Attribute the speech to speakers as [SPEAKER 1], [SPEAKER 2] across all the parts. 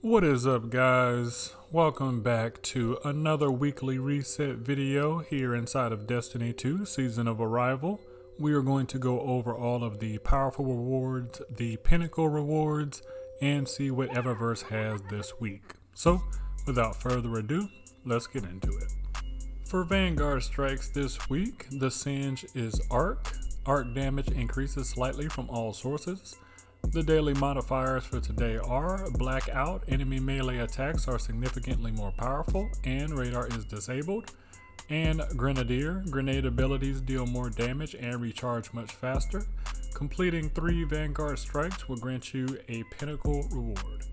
[SPEAKER 1] What is up, guys? Welcome back to another weekly reset video here inside of Destiny 2 Season of Arrival. We are going to go over all of the powerful rewards, the pinnacle rewards, and see what Eververse has this week. So, without further ado, let's get into it. For Vanguard strikes this week, the Singe is Arc. Arc damage increases slightly from all sources. The daily modifiers for today are Blackout, enemy melee attacks are significantly more powerful, and radar is disabled. And Grenadier, grenade abilities deal more damage and recharge much faster. Completing 3 Vanguard strikes will grant you a pinnacle reward.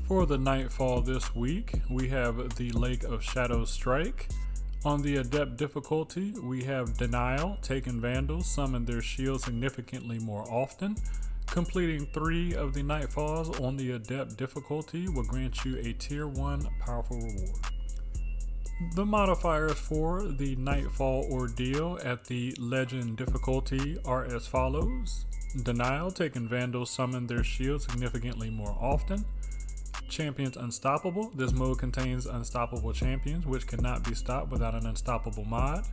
[SPEAKER 1] For the Nightfall this week, we have the Lake of Shadows strike. On the Adept difficulty, we have Denial, taken Vandals summon their shield significantly more often. Completing 3 of the Nightfalls on the Adept difficulty will grant you a Tier 1 powerful reward. The modifiers for the Nightfall Ordeal at the Legend difficulty are as follows. Denial, taken Vandals summon their shield significantly more often. Champions Unstoppable, this mode contains unstoppable champions which cannot be stopped without an unstoppable mod.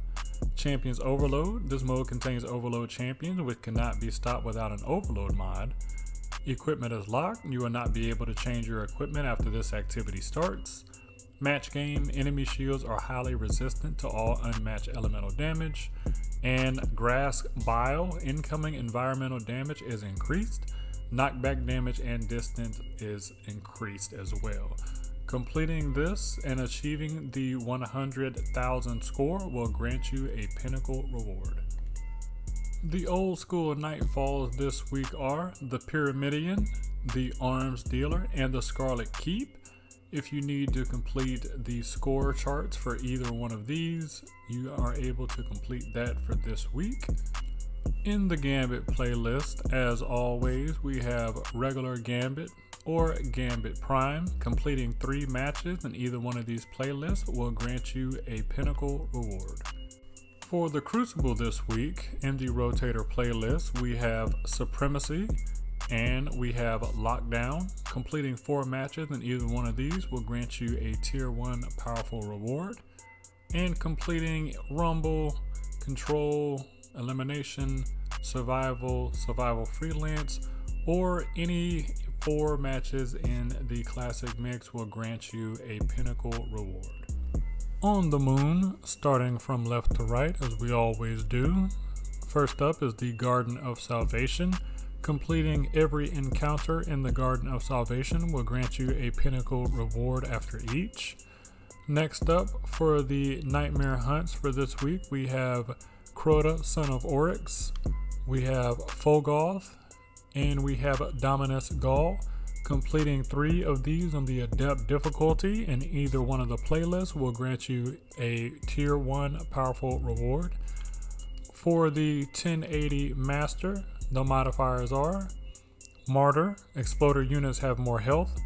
[SPEAKER 1] Champions Overload, this mode contains overload champions which cannot be stopped without an overload mod. Equipment is locked, you will not be able to change your equipment after this activity starts. Match game, enemy shields are highly resistant to all unmatched elemental damage. And Grass Bile, incoming environmental damage is increased. Knockback damage and distance is increased as well. Completing this and achieving the 100,000 score will grant you a pinnacle reward. The old school Nightfalls this week are the Pyramidian, the Arms Dealer, and the Scarlet Keep. If you need to complete the score charts for either one of these, you are able to complete that for this week. In the Gambit playlist, as always, we have regular Gambit or Gambit Prime. Completing 3 matches in either one of these playlists will grant you a pinnacle reward. For the Crucible this week, in the Rotator playlist, we have Supremacy and we have Lockdown. Completing 4 matches in either one of these will grant you a Tier 1 powerful reward. And completing Rumble, Control, Elimination, Survival, Survival Freelance, or any 4 matches in the Classic Mix will grant you a pinnacle reward. On the moon, starting from left to right as we always do, first up is the Garden of Salvation. Completing every encounter in the Garden of Salvation will grant you a pinnacle reward after each. Next up, for the Nightmare Hunts for this week, we have Crota, Son of Oryx, we have Fogoth, and we have Dominus Gaul. Completing 3 of these on the Adept difficulty in either one of the playlists will grant you a Tier 1 powerful reward. For the 1080 Master, the modifiers are Martyr, Exploder units have more health,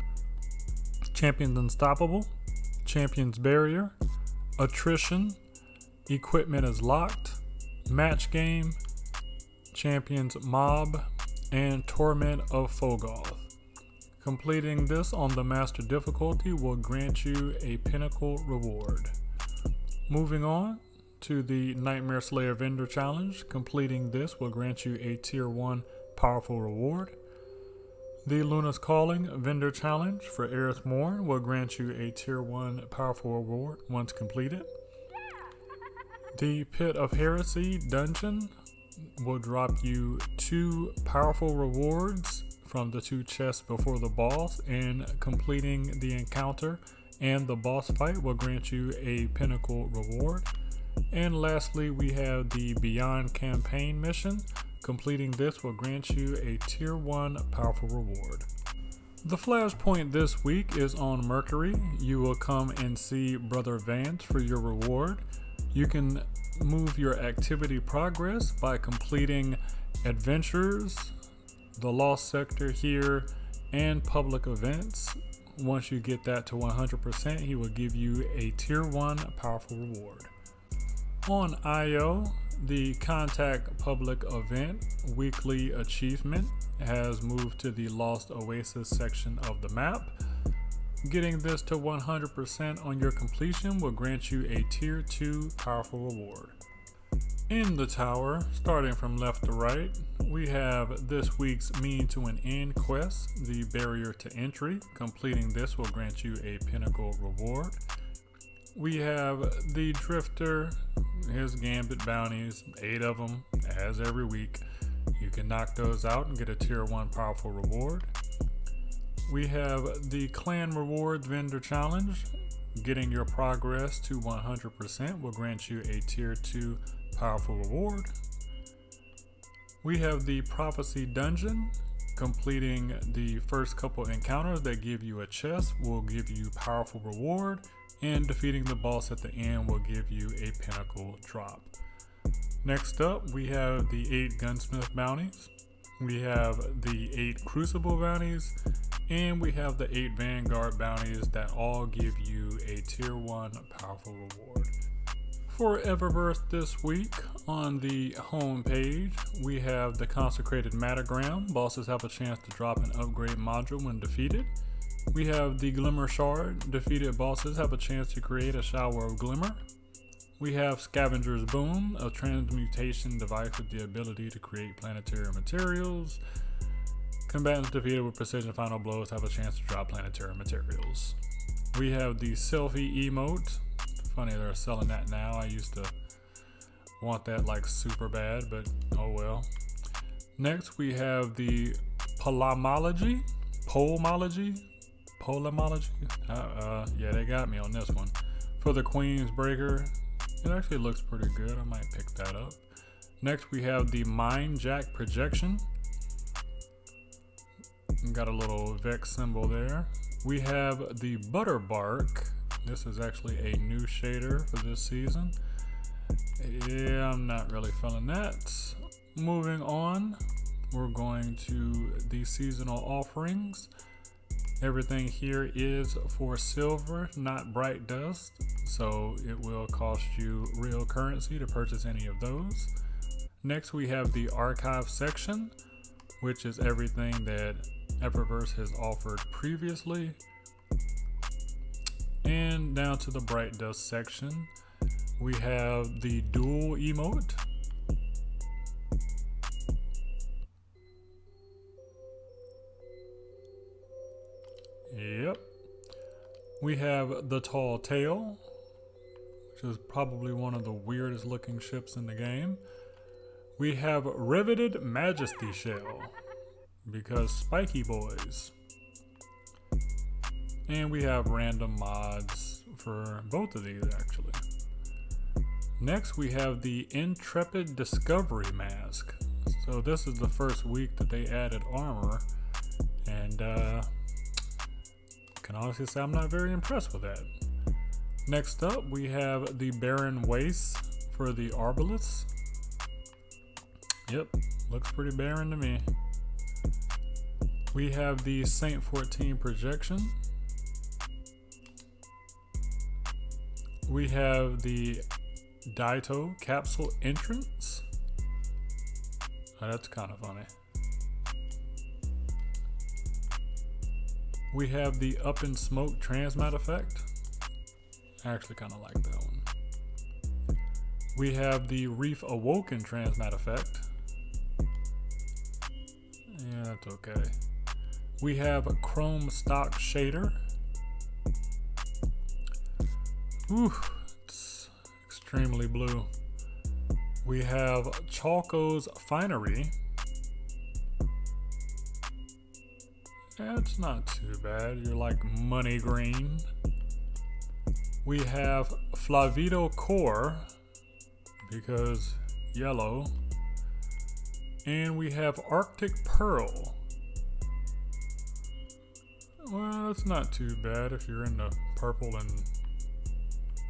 [SPEAKER 1] Champions Unstoppable, Champions Barrier, Attrition, Equipment is locked, Match game, Champions Mob, and Torment of Fogoth. Completing this on the Master difficulty will grant you a pinnacle reward. Moving on to the Nightmare Slayer Vendor Challenge. Completing this will grant you a Tier 1 powerful reward. The Luna's Calling Vendor Challenge for Aerith Morn will grant you a Tier 1 powerful reward once completed. The Pit of Heresy Dungeon will drop you 2 powerful rewards from the 2 chests before the boss, and completing the encounter and the boss fight will grant you a pinnacle reward. And lastly, we have the Beyond Campaign mission. Completing this will grant you a Tier 1 powerful reward. The Flashpoint this week is on Mercury. You will come and see Brother Vance for your reward. You can move your activity progress by completing adventures, the Lost Sector here, and public events. Once you get that to 100%, he will give you a Tier 1 powerful reward. On IO, the Contact Public Event weekly achievement has moved to the Lost Oasis section of the map. Getting this to 100% on your completion will grant you a tier 2 powerful reward. In the tower, starting from left to right, we have this week's Mean to an End quest, the barrier to entry. Completing this will grant you a pinnacle reward. We have the Drifter, his Gambit bounties, 8 of them, as every week. You can knock those out and get a tier 1 powerful reward. We have the Clan Rewards Vendor Challenge. Getting your progress to 100% will grant you a tier 2 powerful reward. We have the Prophecy Dungeon. Completing the first couple encounters that give you a chest will give you powerful reward, and defeating the boss at the end will give you a pinnacle drop. Next up, we have the 8 Gunsmith bounties. We have the 8 Crucible bounties, and we have the 8 Vanguard bounties that all give you a tier 1 powerful reward. For Eververse this week, on the home page, we have the Consecrated Matagram. Bosses have a chance to drop an upgrade module when defeated. We have the Glimmer Shard. Defeated bosses have a chance to create a shower of glimmer. We have Scavenger's Boom, a transmutation device with the ability to create planetary materials. Combatants defeated with precision final blows have a chance to drop planetary materials. We have the Selfie emote. Funny they're selling that now. I used to want that like super bad, but oh well. Next we have the Polemology. Yeah, they got me on this one. For the Queen's Breaker, it actually looks pretty good. I might pick that up. Next we have the Mind Jack Projection. Got a little Vex symbol there. We have the Butterbark. This is actually a new shader for this season. Yeah, I'm not really feeling that. Moving on, we're going to the seasonal offerings. Everything here is for silver, not bright dust, so it will cost you real currency to purchase any of those. Next, we have the archive section, which is everything that Eververse has offered previously. And down to the bright dust section, we have the dual emote. Yep. We have the Tall Tale, which is probably one of the weirdest looking ships in the game. We have Riveted Majesty Shell, because spiky boys. And we have random mods for both of these actually. Next we have the Intrepid Discovery Mask. So this is the first week that they added armor, and can honestly say I'm not very impressed with that. Next up we have the Barren Wastes for the Arbalest. Yep, looks pretty barren to me. We have the Saint 14 Projection. We have the Daito Capsule Entrance. Oh, that's kind of funny. We have the Up in Smoke Transmat Effect. I actually kind of like that one. We have the Reef Awoken Transmat Effect. Yeah, that's okay. We have a Chrome Stock Shader. Ooh, it's extremely blue. We have Chalco's Finery. That's not too bad. You're like money green. We have Flavito Core, because yellow. And we have Arctic Pearl. Well, that's not too bad if you're into purple and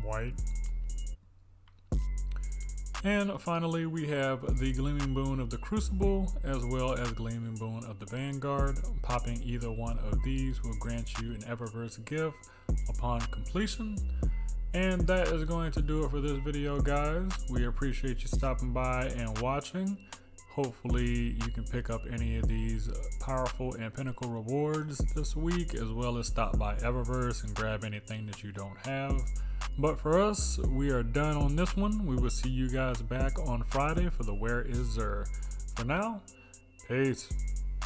[SPEAKER 1] white. And finally, we have the Gleaming Boon of the Crucible, as well as Gleaming Boon of the Vanguard. Popping either one of these will grant you an Eververse gift upon completion. And that is going to do it for this video, guys. We appreciate you stopping by and watching. Hopefully you can pick up any of these powerful and pinnacle rewards this week, as well as stop by Eververse and grab anything that you don't have. But for us, we are done on this one. We will see you guys back on Friday for the Where Is Zer. For now, peace.